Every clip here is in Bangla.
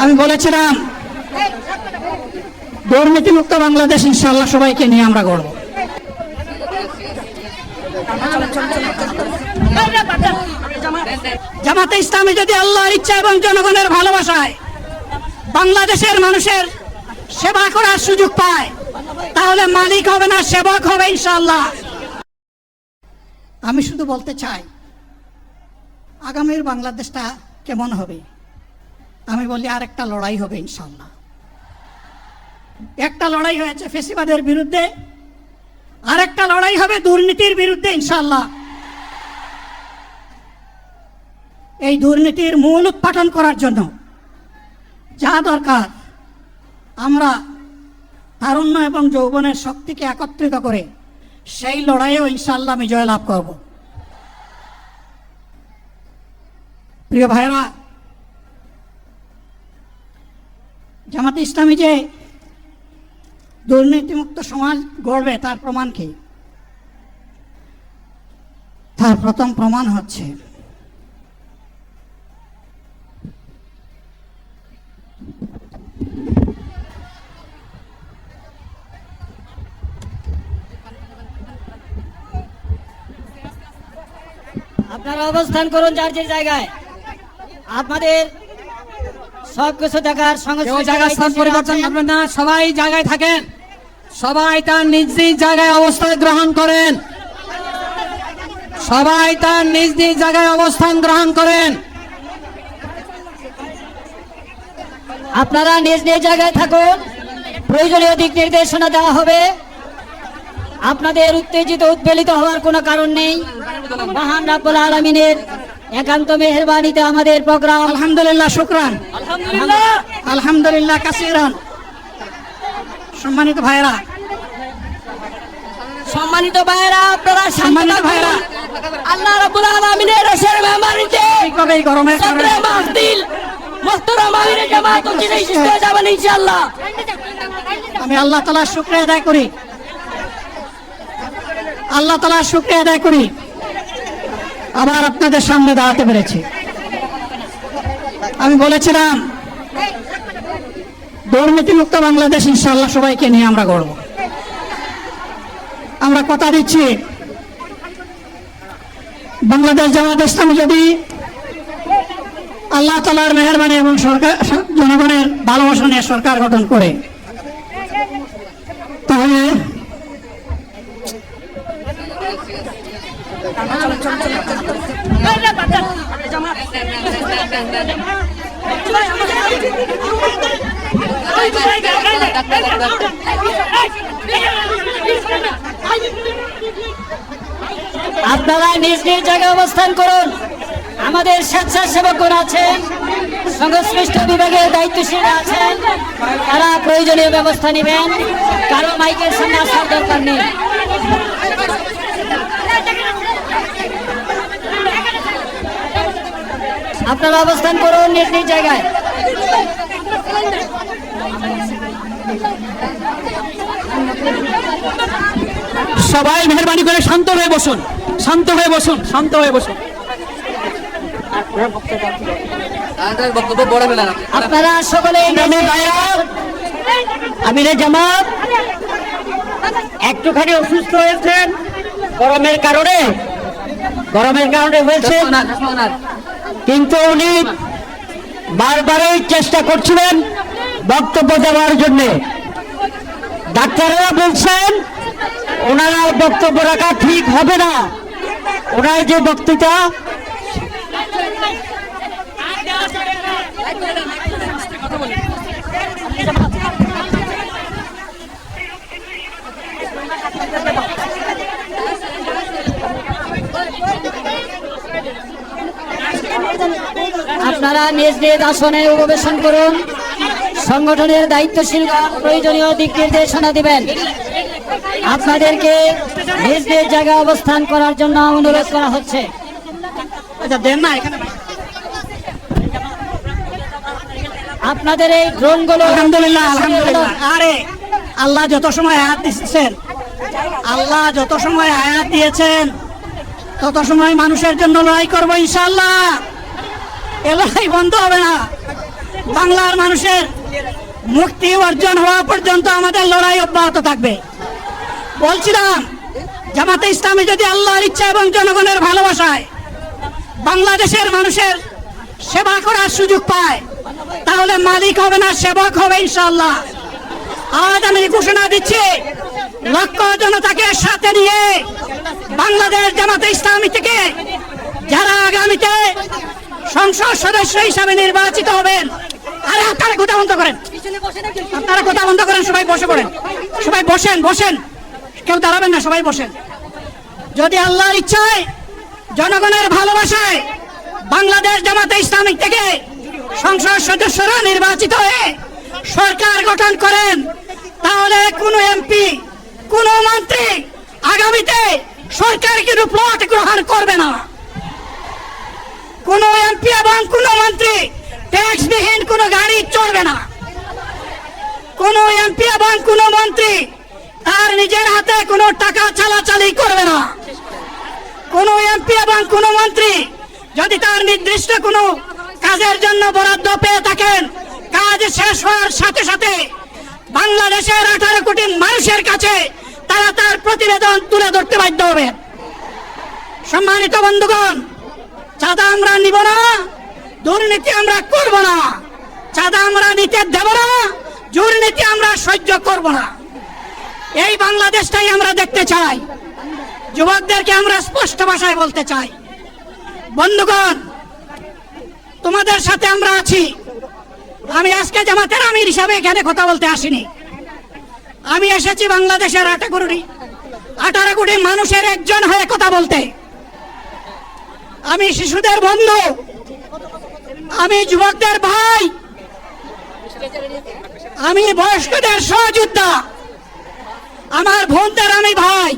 আমি বলেছিলাম দুর্নীতিমুক্ত বাংলাদেশ ইনশাআল্লাহ সবাইকে নিয়ে আমরা গড়ব। জামাতে ইসলামী যদি আল্লাহর ইচ্ছা এবং জনগণের ভালোবাসায় বাংলাদেশের মানুষের সেবা করার সুযোগ পায়, তাহলে মালিক হবে না, সেবক হবে ইনশাআল্লাহ। আমি শুধু বলতে চাই আগামীর বাংলাদেশটা কেমন হবে। আমি বলি আরেকটা লড়াই হবে ইনশাআল্লাহ। একটা লড়াই হয়েছে ফ্যাসিবাদের বিরুদ্ধে, আরেকটা লড়াই হবে দুর্নীতির বিরুদ্ধে ইনশাআল্লাহ। এই দুর্নীতির মূল উৎপাটন করার জন্য যা দরকার, আমরা তারুণ্য এবং যৌবনের শক্তিকে একত্রিত করে সেই লড়াইয়েও ইনশাআল্লাহ আমি জয়লাভ করব। প্রিয় ভাইরা, জামাতে ইসলামী যে দুর্নীতিমুক্ত সমাজ গড়বে তার প্রমাণ কি? তার প্রথম প্রমাণ হচ্ছে আপনারা অবস্থান করুন যার যে জায়গায়। আপনাদের সবকিছু দেখার সঙ্গে জায়গায় স্থান পরিবর্তন করবেন না, সবাই জায়গায় থাকেন, সবাই তার নিজ নিজ জায়গায় অবস্থান গ্রহণ করেন, সবাই তার নিজ নিজ জায়গায় অবস্থান গ্রহণ করেন। আপনারা নিজ নিজ জায়গায় থাকুন, প্রয়োজনীয় দিক নির্দেশনা দেওয়া হবে। আপনাদের উত্তেজিত উদ্বেলিত হওয়ার কোনো কারণ নেই। মহান রাব্বুল আলামিনের একান্ত মেহেরবানিতে আমাদের প্রোগ্রাম। আলহামদুলিল্লাহ, শুকরান, আলহামদুলিল্লাহ কাসিরান। সম্মানিত ভাইরা, আপনারা সম্মানিত ভাইরা, আল্লাহ রাব্বুল আলামিনের রসের মেহমানিতে এই গরমের কারণে মাহফিল মুহতারাম আমিরে জামাত উদ্দিন শেষ হয়ে যাবেন ইনশাআল্লাহ। আমি আল্লাহ তাআলার শুকরিয়া আদায় করি, আল্লাহ তাআলার শুকরিয়া আদায় করি আবার আপনাদের সামনে দাঁড়াতে পেরেছি। আমি বলেছিলাম দুর্নীতিমুক্ত বাংলাদেশ ইনশাআল্লাহ সবাইকে নিয়ে আমরা গড়ব। আমরা কথা দিচ্ছি বাংলাদেশ জামাতে ইসলামী যদি আল্লাহ তাআলার মেহেরবানি এবং সরকার জনগণের ভালোবাসা নিয়ে সরকার গঠন করে, তাহলে আপনারা নিজ নিজ জায়গায় অবস্থান করুন। আমাদের স্বেচ্ছাসেবকগণ আছেন, সংশ্লিষ্ট বিভাগের দায়িত্বশীল আছেন, তারা প্রয়োজনীয় ব্যবস্থা নেবেন। কারো মাইকের সামনে আসার দরকার নেই। আপনারা অবস্থান করুন নিজ নিজ জায়গায়। সবাই মেহরবানি করে শান্ত হয়ে বসুন, শান্ত হয়ে বসুন, শান্ত হয়ে বসুন। আপনারা সকলে আমিরে জামাত একটুখানি অসুস্থ হয়েছেন গরমের কারণে হয়েছে, কিন্তু উনি বারবারই চেষ্টা করছিলেন বক্তব্য দেওয়ার জন্য। ডাক্তাররা বলছেন ওনারা বক্তব্য রাখা ঠিক হবে না। ওনার যে বক্তৃতা আপনারা নিজ নিজ আসনে উপবেশন করুন। সংগঠনের দায়িত্বশীল প্রয়োজনীয় দিক নির্দেশনা দিবেন। আপনাদেরকে নিজ নিজ জায়গায় অবস্থান করার জন্য অনুরোধ করা হচ্ছে। আপনাদের এই ড্রোনগুলো আলহামদুলিল্লাহ, আলহামদুলিল্লাহ। আরে আল্লাহ যত সময় আয়াত দিচ্ছেন, আল্লাহ যত সময় আয়াত দিয়েছেন তত সময় মানুষের জন্য লড়াই করবো ইনশাআল্লাহ। এ লড়াই বন্ধ হবে না, বাংলার মানুষের মুক্তি অর্জন হওয়া পর্যন্ত আমাদের লড়াই অব্যাহত থাকবে। বলছিলাম, জামাতে ইসলামী যদি আল্লাহর ইচ্ছা এবং জনগণের ভালোবাসায় বাংলাদেশের মানুষের সেবা করার সুযোগ পায়, তাহলে মালিক হবে না, সেবক হবে ইনশাআল্লাহ। আজ আমি ঘোষণা দিচ্ছি, লক্ষ জনতাকে সাথে নিয়ে বাংলাদেশ জামাতে ইসলামী থেকে যারা আগামীতে সংসদ সদস্য হিসাবে নির্বাচিত হবেন, আরে আপনারা কথা বন্ধ করেন, আপনারা কথা বন্ধ করেন, সবাই বসে পড়েন, সবাই বসেন, বসেন, কেউ দাঁড়াবেন না, সবাই বসেন। যদি আল্লাহর ইচ্ছায় জনগণের ভালোবাসায় বাংলাদেশ জামাতে ইসলামী থেকে সংসদ সদস্যরা নির্বাচিত হয়ে সরকার গঠন করেন, তাহলে কোনো এমপি, কোনো মন্ত্রী আগামীতে সরকারকে প্লট গ্রহণ করবে না। কোনো এমপি এবং কোনো মন্ত্রী ট্যাক্সবিহীন কোনো গাড়ি চলবে না। কোনো এমপি এবং কোনো মন্ত্রী তার নিজের হাতে কোনো টাকা চালাচালি করবে না। কোনো এমপি এবং কোনো মন্ত্রী যদি তার নির্দিষ্ট কোনো কাজের জন্য বরাদ্দ পেয়ে থাকেন, কাজ শেষ হওয়ার সাথে সাথে বাংলাদেশের 18 কোটি মানুষের কাছে তারা তার প্রতিবেদন তুলে ধরতে বাধ্য হবে। সম্মানিত বন্ধুগণ, চাঁদা আমরা নিব না, দুর্নীতি আমরা করব না, চাঁদা আমরা নিতে দেব না, দুর্নীতি আমরা সহ্য করব না। এই বাংলাদেশটাই আমরা দেখতে চাই। যুবকদেরকে আমরা স্পষ্ট ভাষায় বলতে চাই, বন্ধুগণ, তোমাদের সাথে আমরা আছি। আমি আজকে জামাতের আমির হিসাবে এখানে কথা বলতে আসিনি। আমি এসেছি বাংলাদেশের 18 কোটি মানুষের একজন হয়ে কথা বলতে। আমি শিশুদের বন্ধু, আমি যুবকদের ভাই, আমি বয়স্কদের সহযোদ্ধা, আমার বোনদের আমি ভাই।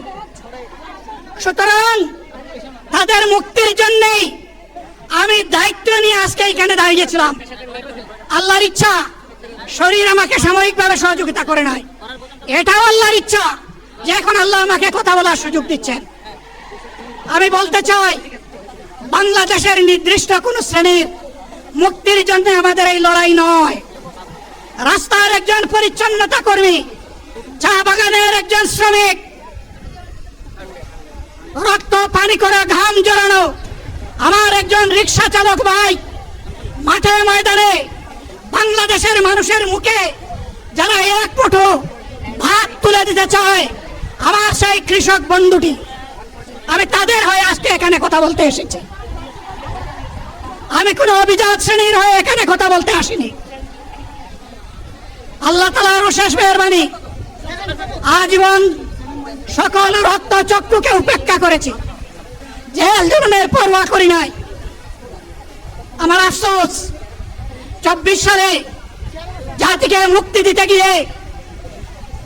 সুতরাং তাদের মুক্তির জন্যই আমি দায়িত্ব নিয়ে আজকে এখানে দাঁড়িয়েছিলাম। আল্লাহর ইচ্ছা শরীর আমাকে সাময়িকভাবে সহযোগিতা করে নাই, এটাও আল্লাহর ইচ্ছা যে এখন আল্লাহ আমাকে কথা বলার সুযোগ দিচ্ছেন। আমি বলতে চাই, বাংলাদেশের নির্দিষ্ট কোন শ্রেণীর মুক্তির জন্য আমাদের এই লড়াই নয়। রাস্তার একজন পরিচ্ছন্নতা কর্মী, চা বাগানের একজন শ্রমিক, রক্ত পানি করে ঘাম জড়ানো আমার একজন রিক্সা চালক ভাই, মাঠে ময়দানে বাংলাদেশের মানুষের মুখে যারা এক মুঠো ভাত তুলে দিতে চায়, আমার সেই কৃষক বন্ধুটি, আমি তাদের হয়ে আজকে এখানে কথা বলতে এসেছি। আমি কোন অভিজাত শ্রেণীর হয়ে এখানে কথা বলতে আসিনি। আল্লাহ তাআলার অশেষ মেহেরবানি, আজীবন সকল রক্ত চক্ষুকে উপেক্ষা করেছি, জেল জুলুমের পরোয়া করি নাই। আমার আফসোস, 24 সালে জাতিকে মুক্তি দিতে গিয়ে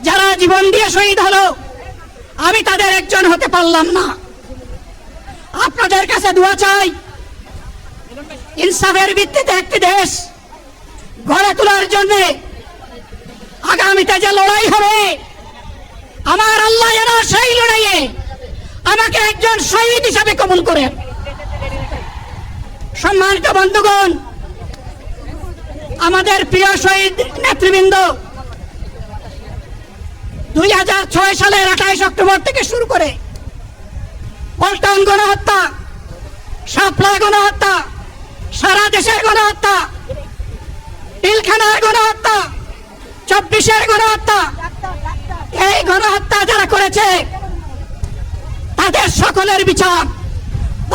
যারা জীবন দিয়ে শহীদ হলো, আমি তাদের একজন হতে পারলাম না। আপনাদের কাছে দোয়া চাই, ইনসাফের ভিত্তিতে একটি দেশ গড়ে তোলার জন্য আগামীতে যে লড়াই হবে, আমার আল্লাহ যেন সেই লড়াইয়ে আমাকে একজন শহীদ হিসাবে কবুল করেন। সম্মানিত বন্ধুগণ, আমাদের প্রিয় শহীদ নেতৃবৃন্দ 2006 সালের 28 অক্টোবর থেকে শুরু করে পল্টন গণহত্যা, শাপলা গণহত্যা, সারা দেশের গণহত্যা, পিলখানার গণহত্যা, 24-এর গণহত্যা, এই গণহত্যা যারা করেছে তাদের সকলের বিচার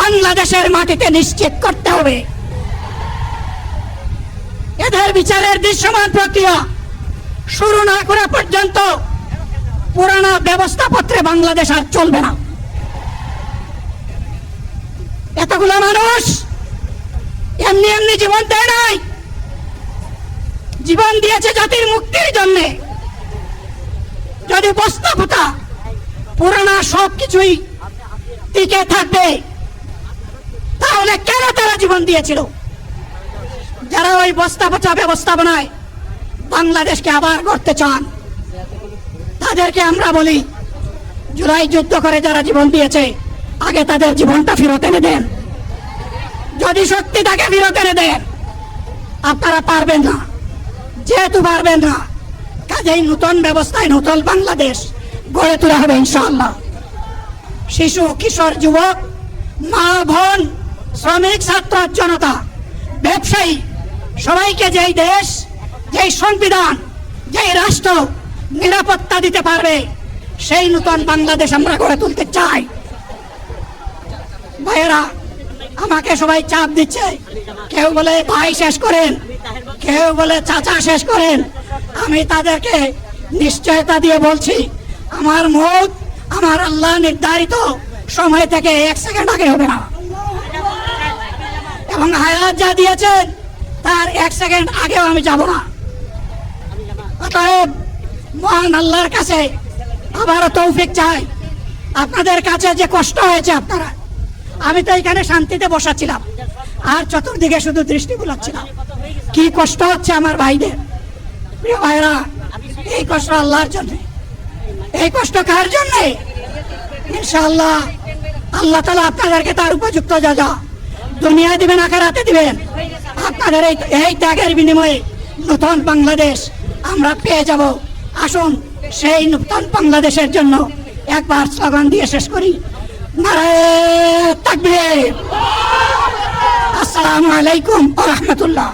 বাংলাদেশের মাটিতে নিশ্চিত করতে হবে। এদের বিচারের দৃশ্যমান প্রক্রিয়া শুরু না করা পর্যন্ত পুরানা ব্যবস্থাপত্রে বাংলাদেশ আর চলবে না। এতগুলো মানুষ এমনি এমনি জীবন দেয় নাই, জীবন দিয়েছে জাতির মুক্তির জন্য। যদি বস্তাপোতা পুরানা সবকিছুই টিকে থাকবে, তাহলে কেন তারা জীবন দিয়েছিল? যারা ওই বস্তাপোতা ব্যবস্থাপনায় বাংলাদেশকে আবার গড়তে চান, তাদেরকে আমরা বলি, জুলাই যুদ্ধ করে যারা জীবন দিয়েছে, আগে তাদের জীবনটা ফেরত এনে দেন। যদি সত্যি তাকে ফেরত এনে দেন, আপনারা পারবেন না। যেহেতু পারবেন না, কাজেই নতুন ব্যবস্থায় নতুন বাংলাদেশ গড়ে তোলা হবে ইনশাআল্লাহ। শিশু, কিশোর, যুবক, মা, বোন, শ্রমিক, ছাত্র, জনতা, ব্যবসায়ী, সবাইকে যেই দেশ, যেই সংবিধান, যেই রাষ্ট্র নিরাপত্তা দিতে পারবে, সেই নতুন বাংলাদেশ আমরা গড়ে তুলতে চাই। ভাইয়েরা, আমাকে সবাই চাপ দিচ্ছে, কেউ বলে ভাই শেষ করেন, কেউ বলে চাচা শেষ করেন। আমি তাদেরকে নিশ্চয়তা দিয়ে বলছি, আমার মত আমার আল্লাহ নির্ধারিত সময় থেকে 1 সেকেন্ড আগে হবে না, এবং হায়াত যা দিয়েছেন তার 1 সেকেন্ড আগেও আমি যাব না। অতএব মহান আল্লাহর কাছে আবারও তৌফিক চাই। আপনাদের কাছে যে কষ্ট হয়েছে, আপনারা, আমি তো এখানে শান্তিতে বসাছিলাম আর চতুর্দিকে শুধু দৃষ্টি বুলাচ্ছিলাম, কি কষ্ট হচ্ছে আমার ভাইদের। প্রিয় ভাইরা, এই কষ্ট আল্লাহর জন্য। এই কষ্ট কার জন্য? ইনশাআল্লাহ আল্লাহ তাআলা আপনাদেরকে তার উপযুক্ত যা দুনিয়া দিবেন, আখিরাতে দিবেন। আপনাদের এই ত্যাগের বিনিময়ে নতুন বাংলাদেশ আমরা পেয়ে যাব। আসুন সেই নতুন বাংলাদেশের জন্য একবার স্লোগান দিয়ে শেষ করি, নারায়ে তাকবীর। আসসালামু আলাইকুম ওয়া রাহমাতুল্লাহ।